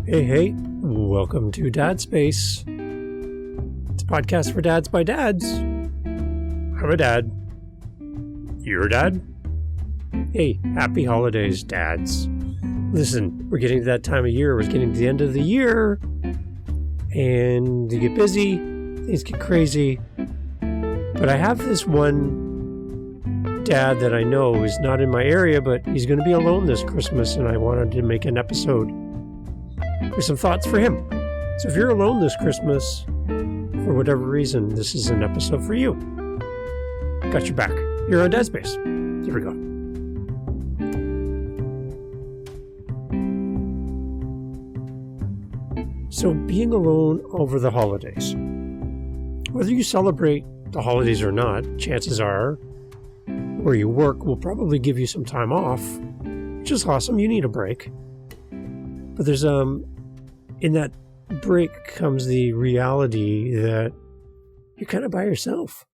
Hey, welcome to Dad Space. It's a podcast for dads by dads. I'm a dad. You're a dad? Hey, happy holidays, dads. Listen, we're getting to that time of year. We're getting to the end of the year. And you get busy. Things get crazy. But I have this one dad that I know is not in my area, but he's going to be alone this Christmas. And I wanted to make an episode with some thoughts for him. So if you're alone this Christmas, for whatever reason, this is an episode for you. Got your back. You're on Dad Space. Here we go. So being alone over the holidays. Whether you celebrate the holidays or not, chances are where you work will probably give you some time off, which is awesome. You need a break. But there's in that break comes the reality that you're kind of by yourself.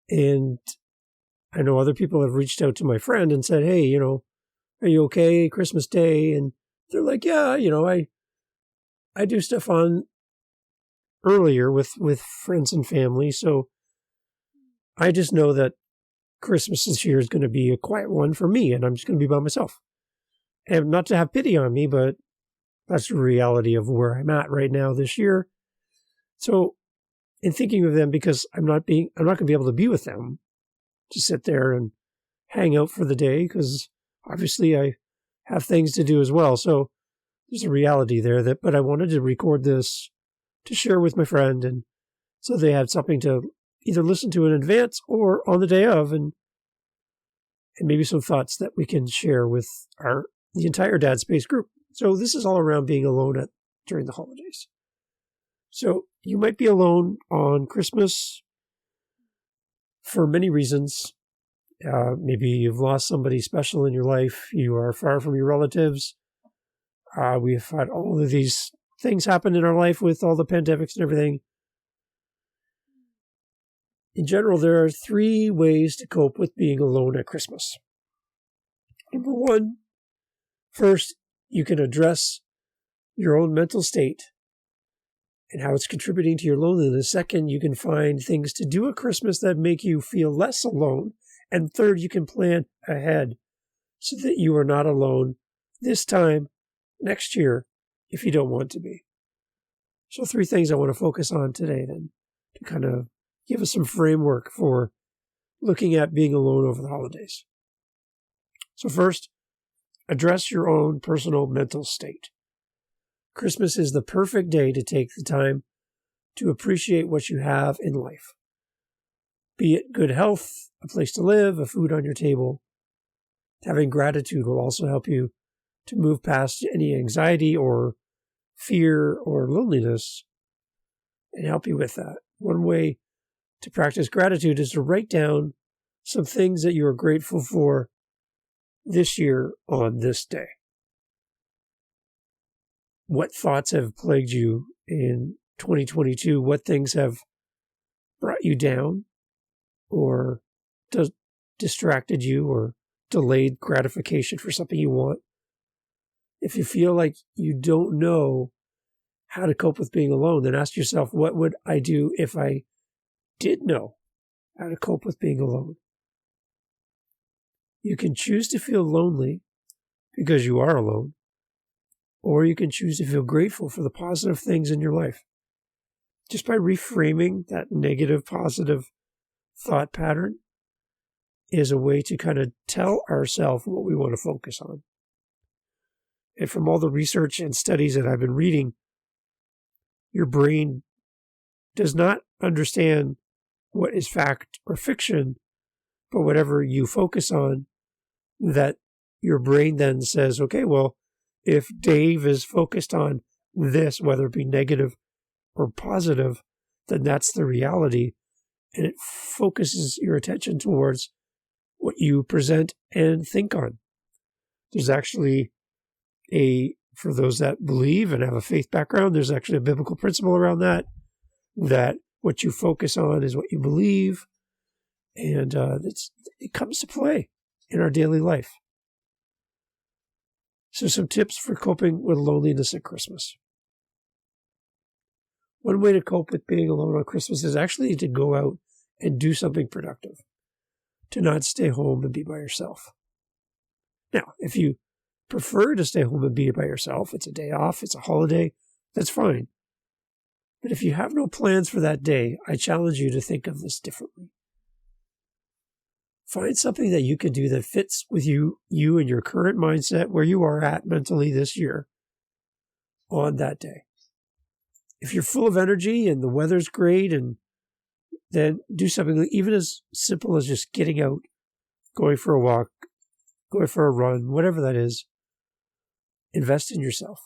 And I know other people have reached out to my friend and said, hey, are you okay? Christmas Day. And they're like, yeah, I do stuff on earlier with friends and family. So I just know that Christmas this year is going to be a quiet one for me, and I'm just going to be by myself. And not to have pity on me, but that's the reality of where I'm at right now this year. So in thinking of them, because I'm not going to be able to be with them, to sit there and hang out for the day, because obviously I have things to do as well. So there's a reality there but I wanted to record this to share with my friend, and so they had something to either listen to in advance or on the day of, and maybe some thoughts that we can share with the entire Dad Space group. So this is all around being alone during the holidays. So you might be alone on Christmas for many reasons. Maybe you've lost somebody special in your life. You are far from your relatives. We've had all of these things happen in our life with all the pandemics and everything. In general, there are 3 ways to cope with being alone at Christmas. Number 1, first, you can address your own mental state and how it's contributing to your loneliness. Second, you can find things to do at Christmas that make you feel less alone. And third, you can plan ahead so that you are not alone this time next year if you don't want to be. So 3 things I want to focus on today then, to kind of give us some framework for looking at being alone over the holidays. So first, address your own personal mental state. Christmas is the perfect day to take the time to appreciate what you have in life. Be it good health, a place to live, a food on your table. Having gratitude will also help you to move past any anxiety or fear or loneliness and help you with that. One way to practice gratitude is to write down some things that you are grateful for this year on this day. What thoughts have plagued you in 2022? What things have brought you down or distracted you or delayed gratification for something you want? If you feel like you don't know how to cope with being alone, then ask yourself, what would I do if I did know how to cope with being alone? You can choose to feel lonely because you are alone, or you can choose to feel grateful for the positive things in your life. Just by reframing that negative, positive thought pattern is a way to kind of tell ourselves what we want to focus on. And from all the research and studies that I've been reading, your brain does not understand what is fact or fiction, but whatever you focus on, that your brain then says, okay, well, if Dave is focused on this, whether it be negative or positive, then that's the reality. And it focuses your attention towards what you present and think on. There's actually for those that believe and have a faith background, there's actually a biblical principle around that what you focus on is what you believe. And it comes to play in our daily life. So some tips for coping with loneliness at Christmas. One way to cope with being alone on Christmas is actually to go out and do something productive, to not stay home and be by yourself. Now, if you prefer to stay home and be by yourself, it's a day off, it's a holiday, that's fine. But if you have no plans for that day, I challenge you to think of this differently. Find something that you can do that fits with you and your current mindset, where you are at mentally this year on that day. If you're full of energy and the weather's great, and then do something even as simple as just getting out, going for a walk, going for a run, whatever that is. Invest in yourself.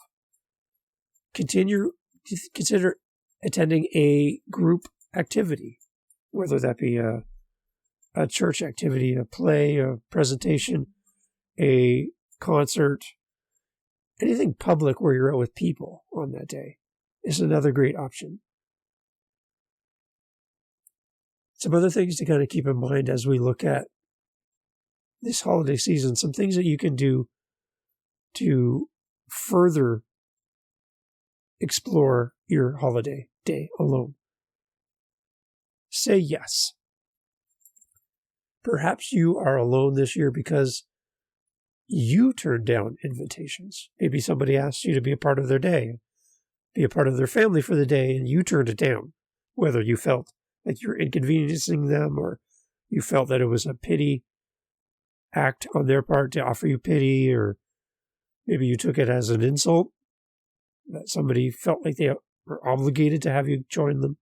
Consider attending a group activity, whether that be a church activity, a play, a presentation, a concert, anything public where you're out with people on that day is another great option. Some other things to kind of keep in mind as we look at this holiday season, some things that you can do to further explore your holiday day alone. Say yes. Perhaps you are alone this year because you turned down invitations. Maybe somebody asked you to be a part of their day, be a part of their family for the day, and you turned it down, whether you felt like you're inconveniencing them or you felt that it was a pity act on their part to offer you pity, or maybe you took it as an insult, that somebody felt like they were obligated to have you join them.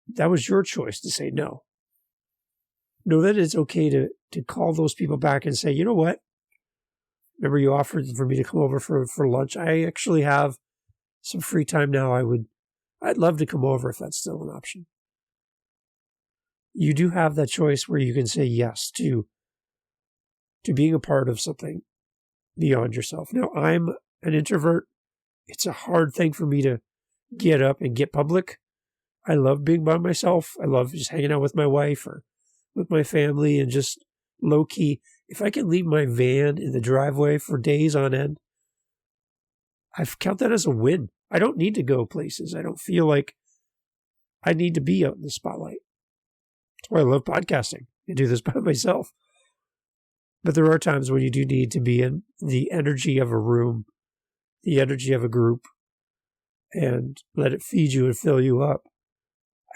That was your choice to say no. Know that it's okay to call those people back and say, you know what? Remember you offered for me to come over for lunch. I actually have some free time now. I'd love to come over if that's still an option. You do have that choice where you can say yes to being a part of something beyond yourself. Now, I'm an introvert. It's a hard thing for me to get up and get public. I love being by myself. I love just hanging out with my wife or with my family and just low key. If I can leave my van in the driveway for days on end, I count that as a win. I don't need to go places. I don't feel like I need to be out in the spotlight. That's why I love podcasting. I do this by myself. But there are times when you do need to be in the energy of a room, the energy of a group, and let it feed you and fill you up.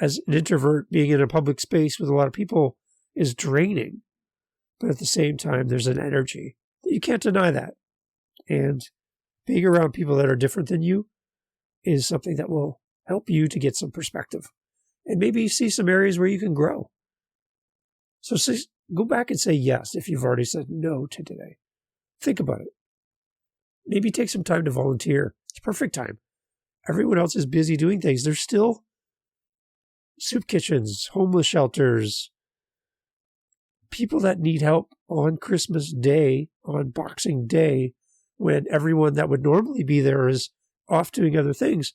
As an introvert, being in a public space with a lot of people is draining. But at the same time, there's an energy. You can't deny that. And being around people that are different than you is something that will help you to get some perspective. And maybe see some areas where you can grow. So go back and say yes if you've already said no to today. Think about it. Maybe take some time to volunteer. It's perfect time. Everyone else is busy doing things. There's still soup kitchens, homeless shelters, people that need help on Christmas Day, on Boxing Day, when everyone that would normally be there is off doing other things.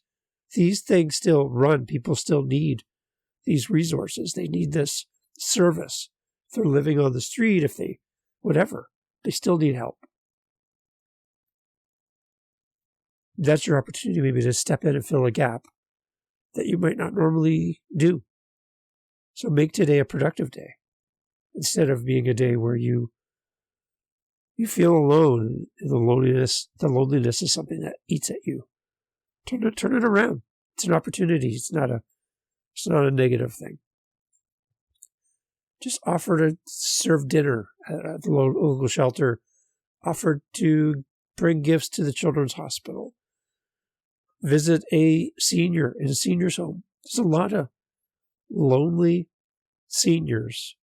These things still run. People still need these resources. They need this service. If they're living on the street, whatever, they still need help. That's your opportunity maybe to step in and fill a gap that you might not normally do. So make today a productive day instead of being a day where you feel alone. The loneliness is something that eats at you. Turn it around. It's an opportunity. It's not a negative thing. Just offer to serve dinner at the local shelter. Offer to bring gifts to the children's hospital. Visit a senior in a senior's home. There's a lot of lonely seniors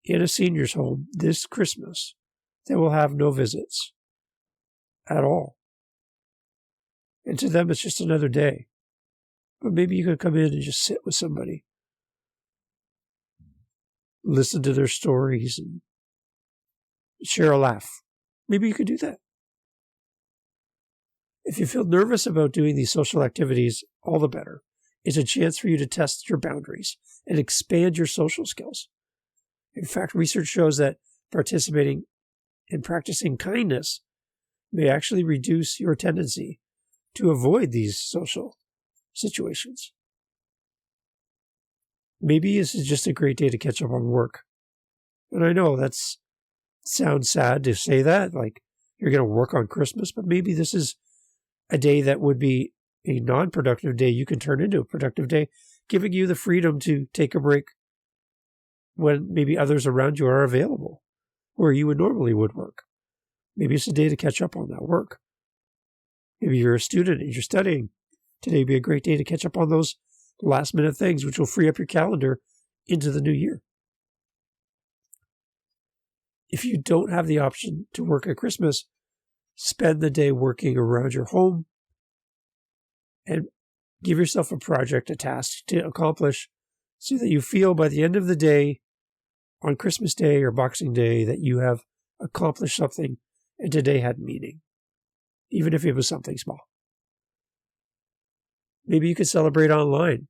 in a senior's home this Christmas that will have no visits at all. And to them, it's just another day. But maybe you could come in and just sit with somebody. Listen to their stories and share a laugh. Maybe you could do that. If you feel nervous about doing these social activities, all the better. It's a chance for you to test your boundaries and expand your social skills. In fact, research shows that participating and practicing kindness may actually reduce your tendency to avoid these social situations. Maybe this is just a great day to catch up on work. And I know that sounds sad to say that, like you're going to work on Christmas, but maybe this is a day that would be a non-productive day you can turn into a productive day, giving you the freedom to take a break when maybe others around you are available, where you would normally work. Maybe it's a day to catch up on that work. Maybe you're a student and you're studying. Today would be a great day to catch up on those last-minute things, which will free up your calendar into the new year. If you don't have the option to work at Christmas, spend the day working around your home and give yourself a project, a task to accomplish so that you feel by the end of the day, on Christmas Day or Boxing Day, that you have accomplished something and today had meaning, even if it was something small. Maybe you could celebrate online.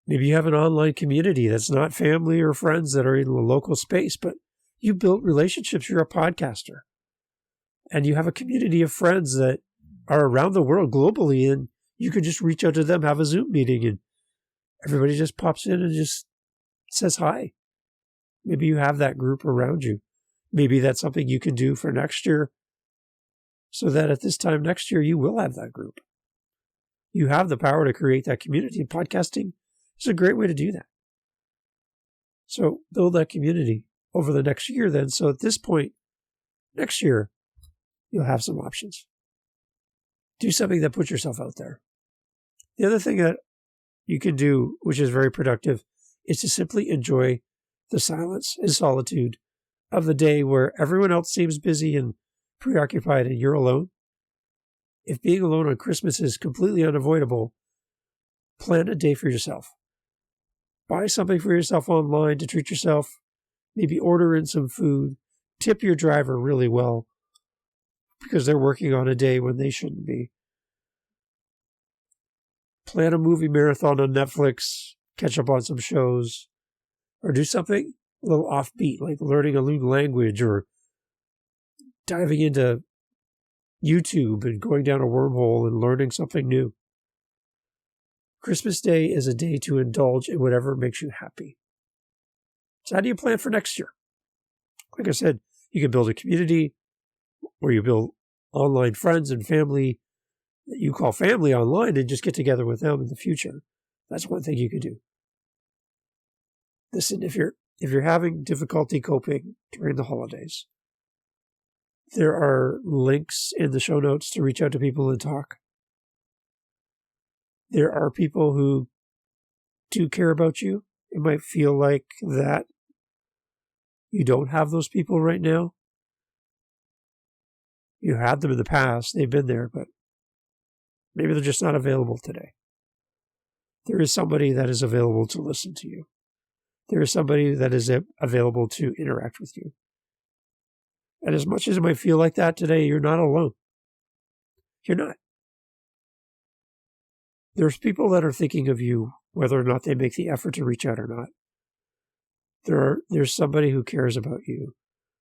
Maybe you have an online community that's not family or friends that are in the local space, but you built relationships. You're a podcaster. And you have a community of friends that are around the world globally, and you could just reach out to them, have a Zoom meeting, and everybody just pops in and just says hi. Maybe you have that group around you. Maybe that's something you can do for next year so that at this time next year, you will have that group. You have the power to create that community, and podcasting is a great way to do that. So build that community over the next year then. So at this point, next year, you'll have some options. Do something that puts yourself out there. The other thing that you can do, which is very productive, is to simply enjoy the silence and solitude of the day where everyone else seems busy and preoccupied and you're alone. If being alone on Christmas is completely unavoidable, plan a day for yourself. Buy something for yourself online to treat yourself. Maybe order in some food. Tip your driver really well because they're working on a day when they shouldn't be. Plan a movie marathon on Netflix. Catch up on some shows. Or do something a little offbeat, like learning a new language or diving into YouTube and going down a wormhole and learning something new. Christmas Day is a day to indulge in whatever makes you happy. So how do you plan for next year? Like I said, you can build a community where you build online friends and family that you call family online and just get together with them in the future. That's one thing you could do. Listen, if you're having difficulty coping during the holidays, there are links in the show notes to reach out to people and talk. There are people who do care about you. It might feel like that you don't have those people right now. You had them in the past. They've been there, but maybe they're just not available today. There is somebody that is available to listen to you. There is somebody that is available to interact with you. And as much as it might feel like that today, you're not alone. You're not. There's people that are thinking of you, whether or not they make the effort to reach out or not. There's somebody who cares about you.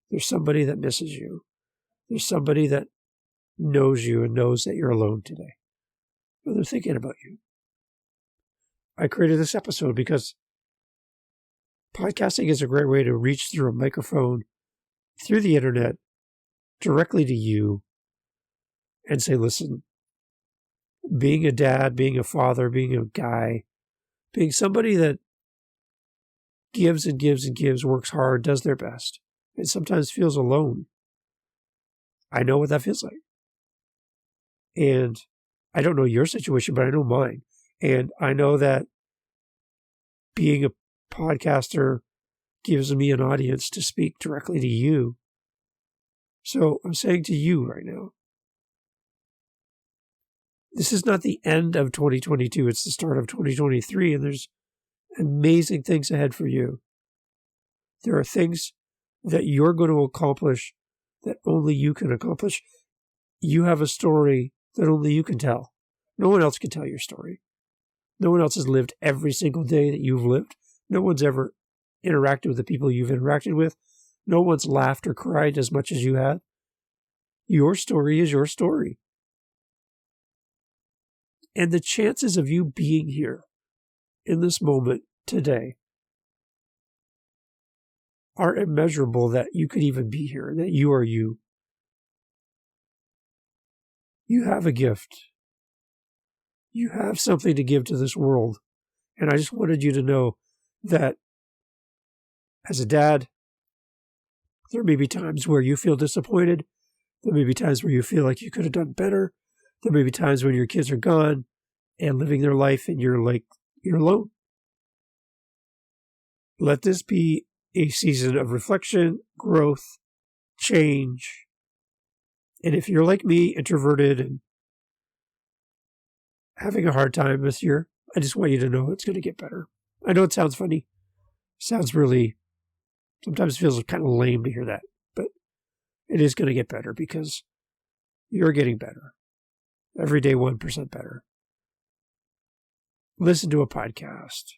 There's somebody that misses you. There's somebody that knows you and knows that you're alone today. But they're thinking about you. I created this episode because podcasting is a great way to reach through a microphone, through the internet, directly to you, and say, listen, being a dad, being a father, being a guy, being somebody that gives and gives and gives, works hard, does their best, and sometimes feels alone. I know what that feels like. And I don't know your situation, but I know mine. And I know that being a podcaster gives me an audience to speak directly to you. So I'm saying to you right now, this is not the end of 2022. It's the start of 2023, and there's amazing things ahead for you. There are things that you're going to accomplish that only you can accomplish. You have a story that only you can tell. No one else can tell your story. No one else has lived every single day that you've lived. No one's ever interacted with the people you've interacted with. No one's laughed or cried as much as you have. Your story is your story. And the chances of you being here in this moment today are immeasurable, that you could even be here, that you are you. You have a gift. You have something to give to this world. And I just wanted you to know that as a dad, there may be times where you feel disappointed. There may be times where you feel like you could have done better. There may be times when your kids are gone and living their life and you're alone. Let this be a season of reflection, growth, change. And if you're like me, introverted and having a hard time this year, I just want you to know it's going to get better. I know it sounds funny. Sounds really, sometimes feels kind of lame to hear that, but it is going to get better because you're getting better. Every day 1% better. Listen to a podcast.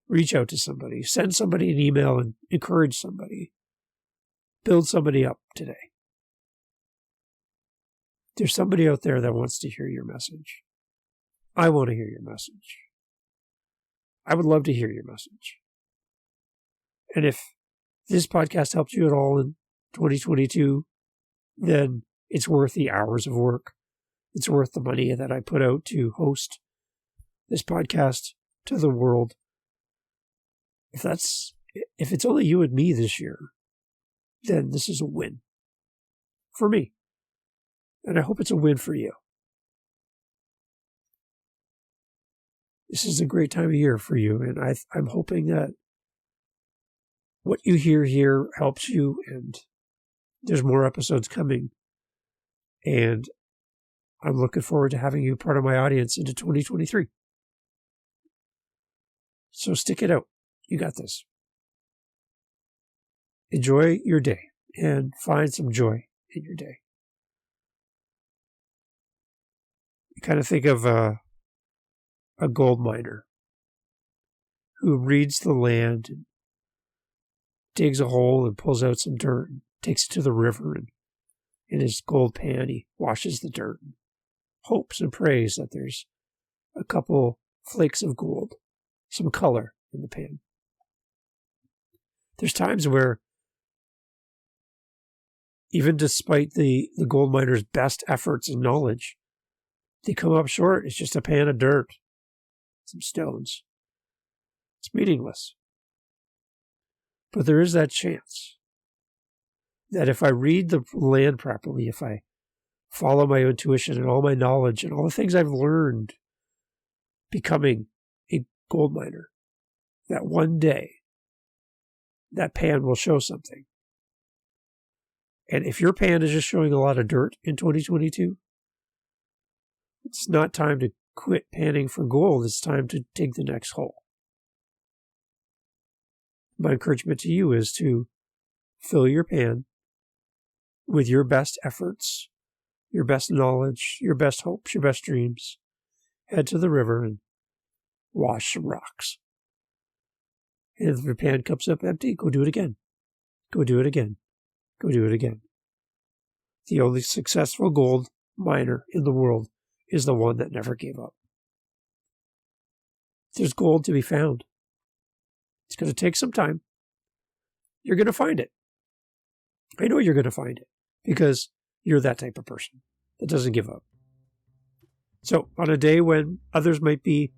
Reach out to somebody. Send somebody an email and encourage somebody. Build somebody up today. There's somebody out there that wants to hear your message. I want to hear your message. I would love to hear your message. And if this podcast helped you at all in 2022, then it's worth the hours of work. It's worth the money that I put out to host this podcast to the world. If it's only you and me this year, then this is a win for me. And I hope it's a win for you. This is a great time of year for you, and I'm hoping that what you hear here helps you, and there's more episodes coming. And I'm looking forward to having you part of my audience into 2023. So stick it out. You got this. Enjoy your day and find some joy in your day. You kind of think of a gold miner who reads the land and digs a hole and pulls out some dirt and takes it to the river, and in his gold pan he washes the dirt and hopes and prays that there's a couple flakes of gold, some color in the pan. There's times where even despite the gold miner's best efforts and knowledge, they come up short. It's just a pan of dirt, some stones. It's meaningless. But there is that chance that if I read the land properly, if I follow my intuition and all my knowledge and all the things I've learned becoming a gold miner, that one day that pan will show something. And if your pan is just showing a lot of dirt in 2022, it's not time to quit panning for gold. It's time to dig the next hole. My encouragement to you is to fill your pan with your best efforts, your best knowledge, your best hopes, your best dreams. Head to the river and wash some rocks. And if your pan comes up empty, go do it again. Go do it again. Go do it again. The only successful gold miner in the world is the one that never gave up. There's gold to be found. It's going to take some time. You're going to find it. I know you're going to find it because you're that type of person that doesn't give up. So on a day when others might be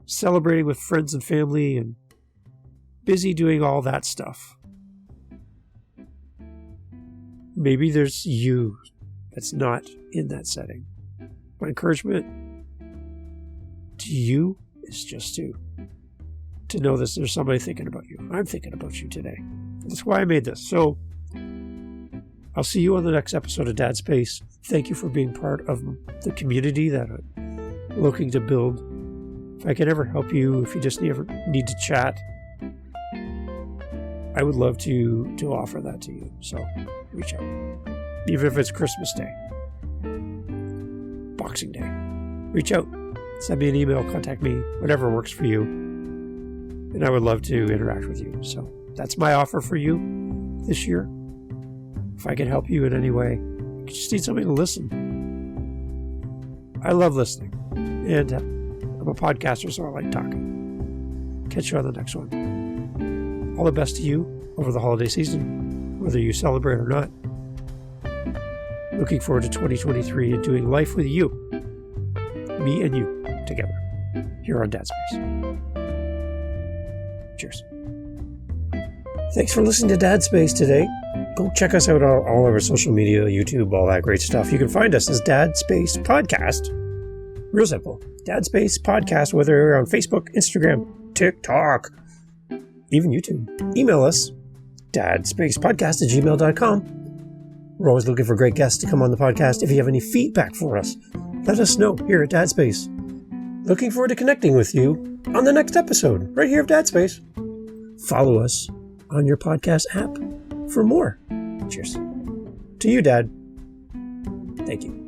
celebrating with friends and family and busy doing all that stuff, maybe there's you that's not in that setting. My encouragement to you is just to know this. There's somebody thinking about you. I'm thinking about you today. That's why I made this. So I'll see you on the next episode of Dad Space. Thank you for being part of the community that I'm looking to build. If I can ever help you, if you just ever need to chat, I would love to offer that to you. So reach out. Even if it's Christmas Day, Boxing Day, reach out. Send me an email, contact me, whatever works for you. And I would love to interact with you. So that's my offer for you. this year. If I can help you in any way, you just need somebody to listen. I love listening, and I'm a podcaster, so I like talking. Catch you on the next one. All the best to you over the holiday season, whether you celebrate or not. Looking forward to 2023 and doing life with you, me and you, together, here on Dad Space. Cheers. Thanks for listening to Dad Space today. Go check us out on all of our social media, YouTube, all that great stuff. You can find us as Dad Space Podcast. Real simple. Dad Space Podcast, whether you're on Facebook, Instagram, TikTok, even YouTube. Email us, dadspacepodcast@gmail.com. We're always looking for great guests to come on the podcast. If you have any feedback for us, let us know here at Dad Space. Looking forward to connecting with you on the next episode, right here of Dad Space. Follow us on your podcast app for more. Cheers. To you, Dad. Thank you.